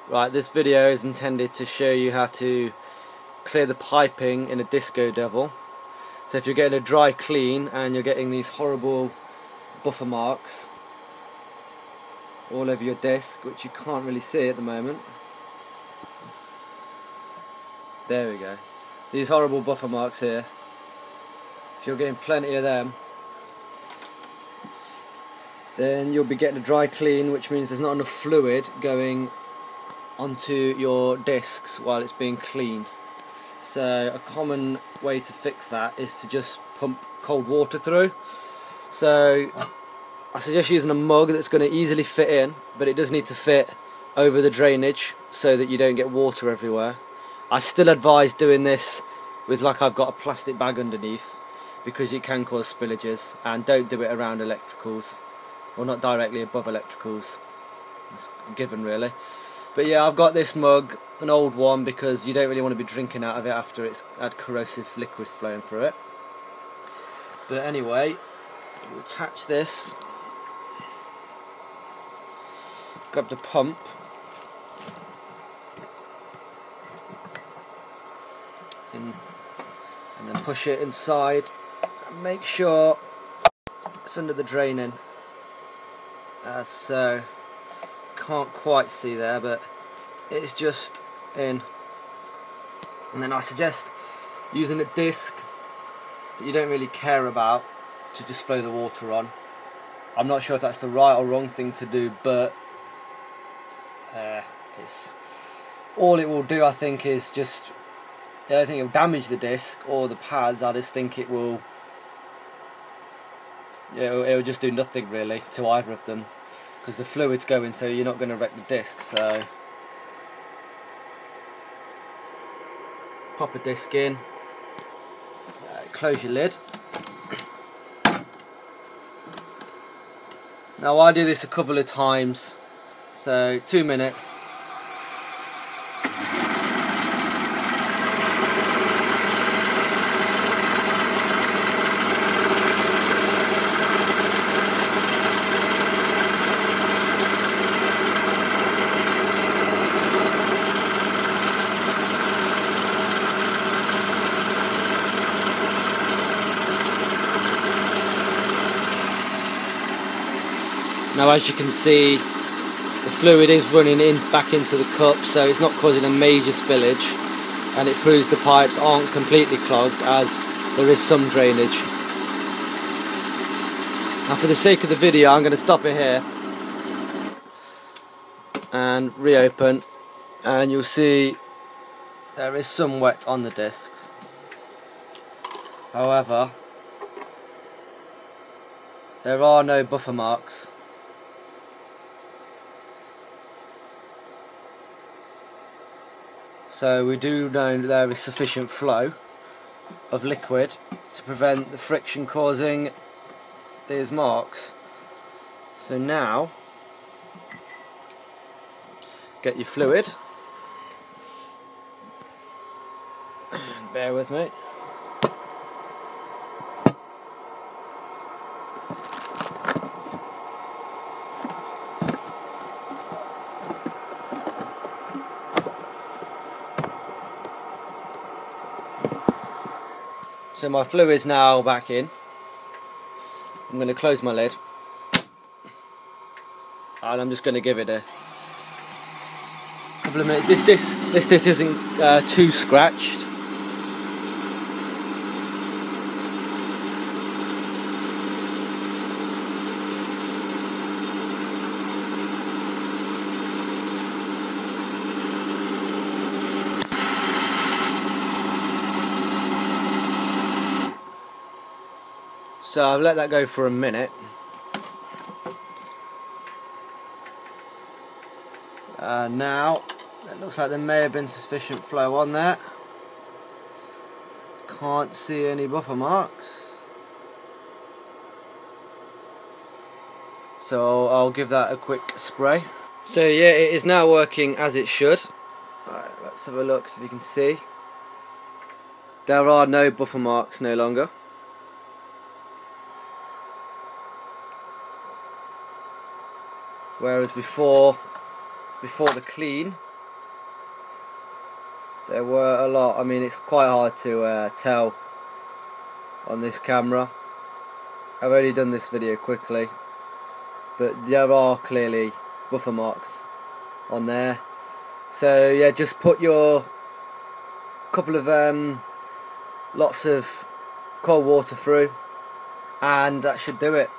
Right, this video is intended to show you how to clear the piping in a Disco Devil. So if you're getting a dry clean and you're getting these horrible buffer marks all over your disc, which you can't really see at the moment. There we go. These horrible buffer marks here. If you're getting plenty of them, then you'll be getting a dry clean, which means there's not enough fluid going onto your discs while it's being cleaned. So a common way to fix that is to just pump cold water through. So I suggest using a mug that's going to easily fit in, but it does need to fit over the drainage so that you don't get water everywhere. I still advise doing this with, like, I've got a plastic bag underneath, because it can cause spillages, and don't do it around electricals, or not directly above electricals. It's a given, really. But yeah, I've got this mug, an old one, because you don't really want to be drinking out of it after it's had corrosive liquid flowing through it. But anyway, you attach this, grab the pump, and then push it inside, and make sure it's under the draining, as so. Can't quite see there, but it's just in. And then I suggest using a disc that you don't really care about to just flow the water on. I'm not sure if that's the right or wrong thing to do, but it's all it will do, I think, is just, I don't think it will damage the disc or the pads. I just think it will, it'll just do nothing really to either of them, because the fluid's going, so you're not going to wreck the disc. So pop a disc in, close your lid. Now I do this a couple of times, so 2 minutes. Now, as you can see, the fluid is running back into the cup, so it's not causing a major spillage, and it proves the pipes aren't completely clogged, as there is some drainage. Now, for the sake of the video, I'm going to stop it here and reopen, and you'll see there is some wet on the discs. However, there are no buffer marks. So we do know there is sufficient flow of liquid to prevent the friction causing these marks. So now, get your fluid. Bear with me. So my fluid's now back in. I'm going to close my lid, and I'm just going to give it a couple of minutes. This disc isn't too scratched. So I've let that go for a minute. Now it looks like there may have been sufficient flow on there. Can't see any buffer marks, so I'll give that a quick spray. So yeah, it is now working as it should. Right, let's have a look, so you can see there are no buffer marks no longer. Whereas before the clean, There were a lot. I mean, it's quite hard to tell on this camera. I've only done this video quickly, but there are clearly buffer marks on there. So yeah, just put your couple of lots of cold water through, and that should do it.